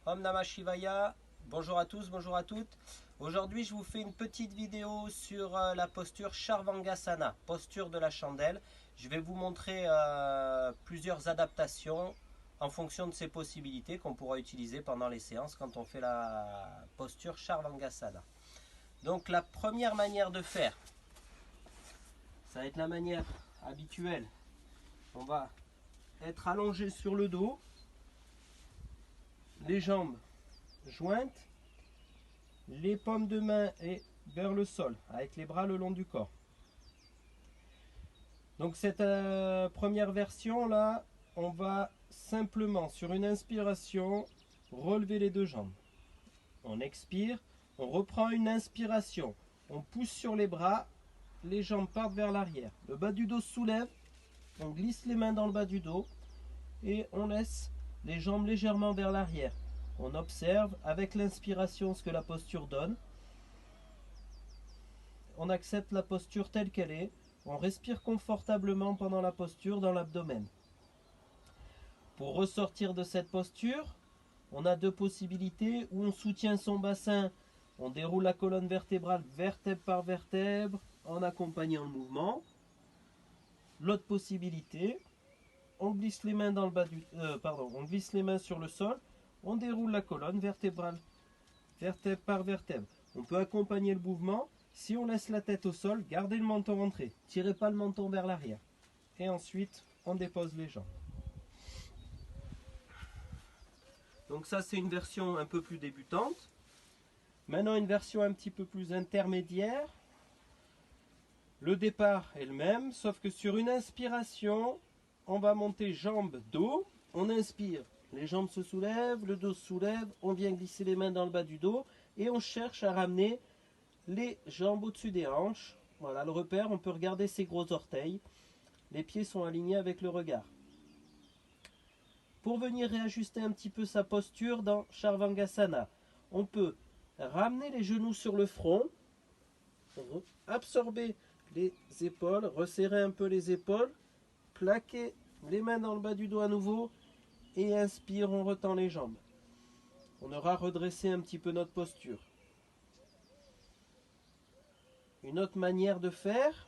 Om Namah Shivaya, bonjour à tous, bonjour à toutes. Aujourd'hui je vous fais une petite vidéo sur la posture Charvangasana, posture de la chandelle. Je vais vous montrer plusieurs adaptations en fonction de ces possibilités qu'on pourra utiliser pendant les séances quand on fait la posture Charvangasana. Donc la première manière de faire, ça va être la manière habituelle. On va être allongé sur le dos, les jambes jointes, les paumes de main et vers le sol, avec les bras le long du corps. Donc cette première version là, on va simplement sur une inspiration relever les deux jambes. On expire, on reprend une inspiration, on pousse sur les bras, les jambes partent vers l'arrière. Le bas du dos se soulève, on glisse les mains dans le bas du dos et on laisse les jambes légèrement vers l'arrière. On observe avec l'inspiration ce que la posture donne. On accepte la posture telle qu'elle est. On respire confortablement pendant la posture dans l'abdomen. Pour ressortir de cette posture, on a deux possibilités. Où on soutient son bassin, on déroule la colonne vertébrale vertèbre par vertèbre en accompagnant le mouvement. L'autre possibilité, on glisse les mains dans le bas du, on glisse les mains sur le sol, on déroule la colonne vertébrale vertèbre par vertèbre. On peut accompagner le mouvement. Si on laisse la tête au sol, gardez le menton rentré. Tirez pas le menton vers l'arrière. Et ensuite, on dépose les jambes. Donc ça, c'est une version un peu plus débutante. Maintenant, une version un petit peu plus intermédiaire. Le départ est le même, sauf que sur une inspiration, on va monter jambes, dos. On inspire, les jambes se soulèvent, le dos se soulève. On vient glisser les mains dans le bas du dos. Et on cherche à ramener les jambes au-dessus des hanches. Voilà le repère, on peut regarder ses gros orteils. Les pieds sont alignés avec le regard. Pour venir réajuster un petit peu sa posture dans Charvangasana, on peut ramener les genoux sur le front, absorber les épaules, resserrer un peu les épaules, plaquer les mains dans le bas du dos à nouveau et inspire, on retend les jambes. On aura redressé un petit peu notre posture. Une autre manière de faire,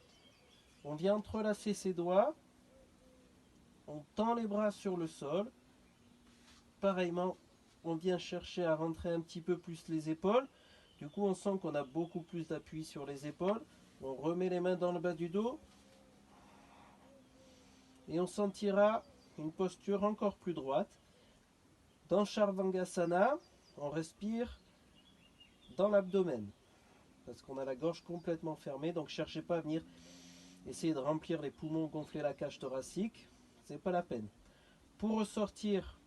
on vient entrelacer ses doigts, on tend les bras sur le sol. Pareillement, on vient chercher à rentrer un petit peu plus les épaules. Du coup, on sent qu'on a beaucoup plus d'appui sur les épaules. On remet les mains dans le bas du dos. Et on sentira une posture encore plus droite. Dans Charvangasana, on respire dans l'abdomen. Parce qu'on a la gorge complètement fermée. Donc, cherchez pas à venir essayer de remplir les poumons, gonfler la cage thoracique. C'est pas la peine. Pour ressortir,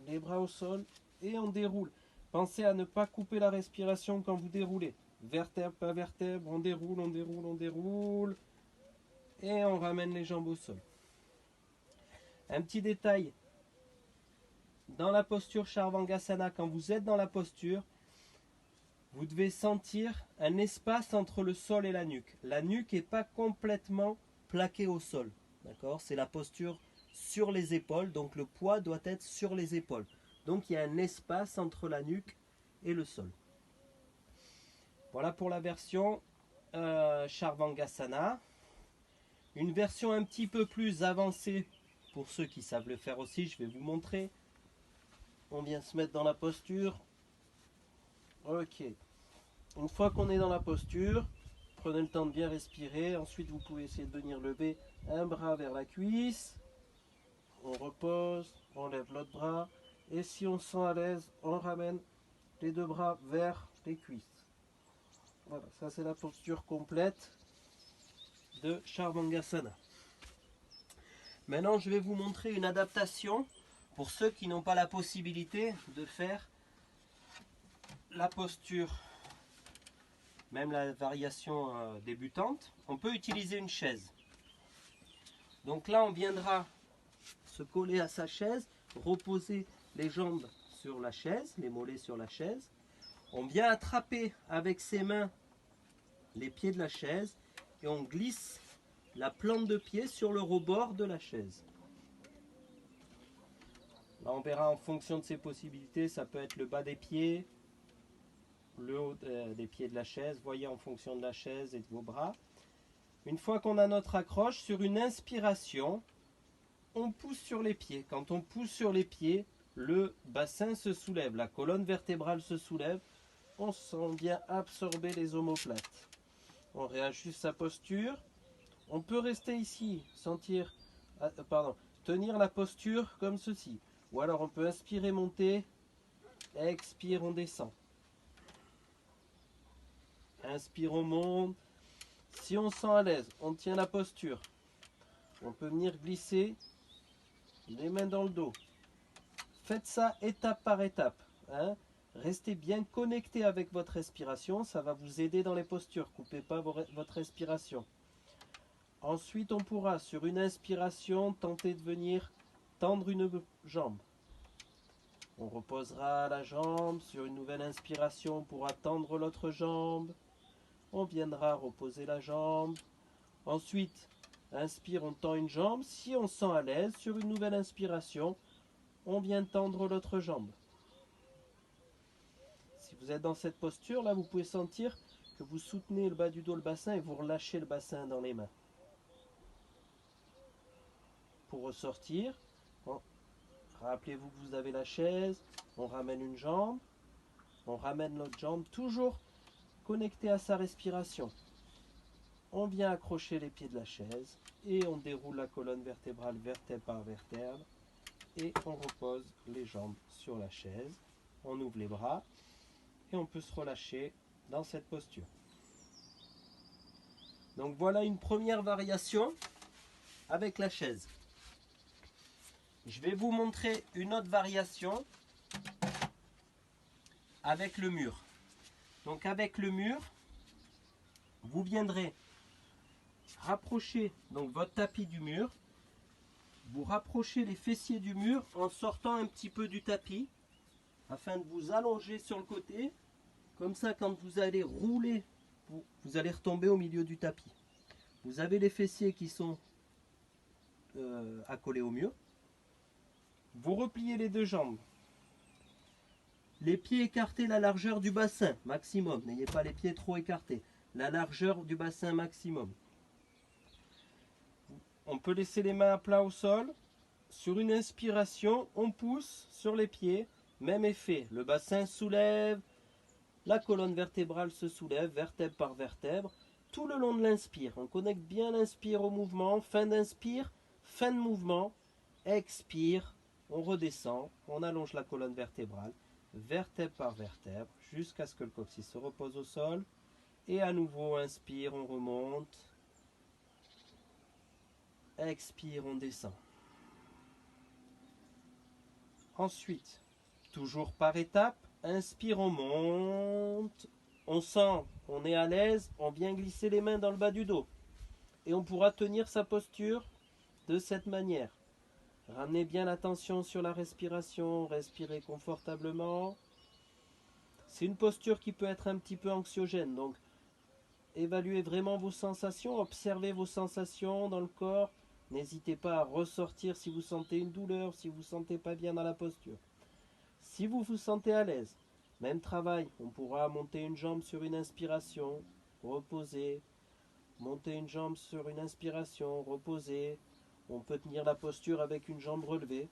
les bras au sol et on déroule. Pensez à ne pas couper la respiration quand vous déroulez. Vertèbre par vertèbre, on déroule, on déroule, on déroule. Et on ramène les jambes au sol. Un petit détail. Dans la posture Charvangasana, quand vous êtes dans la posture, vous devez sentir un espace entre le sol et la nuque. La nuque n'est pas complètement plaquée au sol. D'accord ? C'est la posture sur les épaules, donc le poids doit être sur les épaules. Donc il y a un espace entre la nuque et le sol. Voilà pour la version Charvangasana. Une version un petit peu plus avancée pour ceux qui savent le faire aussi, je vais vous montrer. On vient se mettre dans la posture. Ok. Une fois qu'on est dans la posture, prenez le temps de bien respirer. Ensuite, vous pouvez essayer de venir lever un bras vers la cuisse. On repose, on lève l'autre bras. Et si on se sent à l'aise, on ramène les deux bras vers les cuisses. Voilà, ça c'est la posture complète de Charvangasana. Maintenant, je vais vous montrer une adaptation pour ceux qui n'ont pas la possibilité de faire la posture, même la variation débutante. On peut utiliser une chaise. Donc là, on viendra se coller à sa chaise, reposer les jambes sur la chaise, les mollets sur la chaise. On vient attraper avec ses mains les pieds de la chaise et on glisse la plante de pied sur le rebord de la chaise. Là, on verra en fonction de ses possibilités, ça peut être le bas des pieds, le haut des pieds de la chaise, voyez en fonction de la chaise et de vos bras. Une fois qu'on a notre accroche, sur une inspiration, on pousse sur les pieds. Quand on pousse sur les pieds, le bassin se soulève, la colonne vertébrale se soulève, on sent bien absorber les omoplates. On réajuste sa posture. On peut rester ici, tenir la posture comme ceci. Ou alors on peut inspirer, monter, expire, on descend. Inspire, on monte. Si on se sent à l'aise, on tient la posture. On peut venir glisser les mains dans le dos. Faites ça étape par étape. Hein. Restez bien connecté avec votre respiration, ça va vous aider dans les postures. Coupez pas votre respiration. Ensuite, on pourra, sur une inspiration, tenter de venir tendre une jambe. On reposera la jambe. Sur une nouvelle inspiration, on pourra tendre l'autre jambe. On viendra reposer la jambe. Ensuite, inspire, on tend une jambe. Si on se sent à l'aise, sur une nouvelle inspiration, on vient tendre l'autre jambe. Si vous êtes dans cette posture, là, vous pouvez sentir que vous soutenez le bas du dos, le bassin, et vous relâchez le bassin dans les mains. Pour ressortir, rappelez-vous que vous avez la chaise, on ramène une jambe, on ramène l'autre jambe, toujours connecté à sa respiration. On vient accrocher les pieds de la chaise et on déroule la colonne vertébrale vertèbre par vertèbre et on repose les jambes sur la chaise. On ouvre les bras et on peut se relâcher dans cette posture. Donc voilà une première variation avec la chaise. Je vais vous montrer une autre variation avec le mur. Donc avec le mur, vous viendrez rapprocher donc votre tapis du mur. Vous rapprochez les fessiers du mur en sortant un petit peu du tapis afin de vous allonger sur le côté. Comme ça, quand vous allez rouler, vous allez retomber au milieu du tapis. Vous avez les fessiers qui sont accolés au mur. Vous repliez les deux jambes. Les pieds écartés, la largeur du bassin maximum. N'ayez pas les pieds trop écartés. La largeur du bassin maximum. On peut laisser les mains à plat au sol. Sur une inspiration, on pousse sur les pieds. Même effet. Le bassin soulève. La colonne vertébrale se soulève, vertèbre par vertèbre. Tout le long de l'inspire. On connecte bien l'inspire au mouvement. Fin d'inspire, fin de mouvement. Expire. On redescend, on allonge la colonne vertébrale, vertèbre par vertèbre, jusqu'à ce que le coccyx se repose au sol. Et à nouveau, inspire, on remonte. Expire, on descend. Ensuite, toujours par étapes, inspire, on monte. On sent, on est à l'aise, on vient glisser les mains dans le bas du dos. Et on pourra tenir sa posture de cette manière. Ramenez bien l'attention sur la respiration, respirez confortablement. C'est une posture qui peut être un petit peu anxiogène, donc évaluez vraiment vos sensations, observez vos sensations dans le corps. N'hésitez pas à ressortir si vous sentez une douleur, si vous ne vous sentez pas bien dans la posture. Si vous vous sentez à l'aise, même travail, on pourra monter une jambe sur une inspiration, reposer, monter une jambe sur une inspiration, reposer. On peut tenir la posture avec une jambe relevée.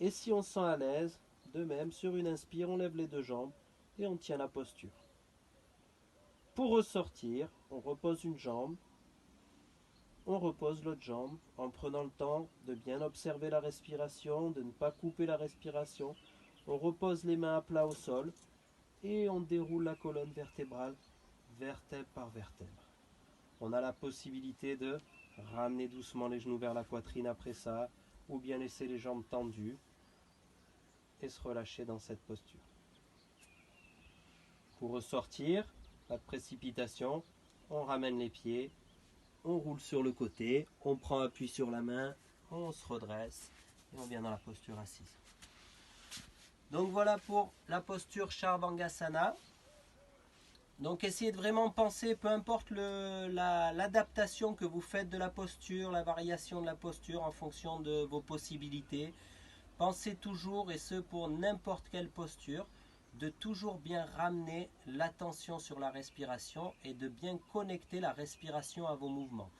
Et si on se sent à l'aise, de même, sur une inspire, on lève les deux jambes et on tient la posture. Pour ressortir, on repose une jambe, on repose l'autre jambe en prenant le temps de bien observer la respiration, de ne pas couper la respiration. On repose les mains à plat au sol et on déroule la colonne vertébrale, vertèbre par vertèbre. On a la possibilité de ramener doucement les genoux vers la poitrine après ça, ou bien laisser les jambes tendues et se relâcher dans cette posture. Pour ressortir, pas de précipitation, on ramène les pieds, on roule sur le côté, on prend appui sur la main, on se redresse et on vient dans la posture assise. Donc voilà pour la posture Charvangasana. Donc essayez de vraiment penser, peu importe l'adaptation que vous faites de la posture, la variation de la posture en fonction de vos possibilités. Pensez toujours, et ce pour n'importe quelle posture, de toujours bien ramener l'attention sur la respiration et de bien connecter la respiration à vos mouvements.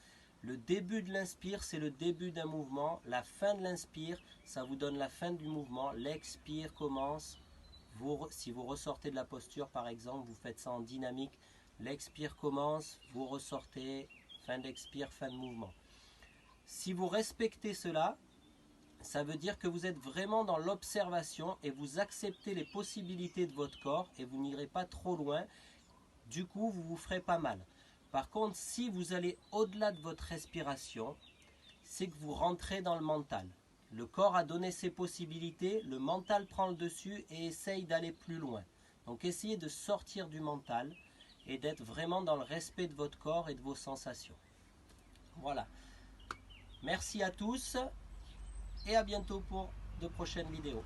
Le début de l'inspire, c'est le début d'un mouvement. La fin de l'inspire, ça vous donne la fin du mouvement. L'expire commence. Si vous ressortez de la posture, par exemple, vous faites ça en dynamique. L'expire commence, vous ressortez, fin d'expire, fin de mouvement. Si vous respectez cela, ça veut dire que vous êtes vraiment dans l'observation et vous acceptez les possibilités de votre corps et vous n'irez pas trop loin. Du coup, vous vous ferez pas mal. Par contre, si vous allez au-delà de votre respiration, c'est que vous rentrez dans le mental. Le corps a donné ses possibilités, le mental prend le dessus et essaye d'aller plus loin. Donc essayez de sortir du mental et d'être vraiment dans le respect de votre corps et de vos sensations. Voilà. Merci à tous et à bientôt pour de prochaines vidéos.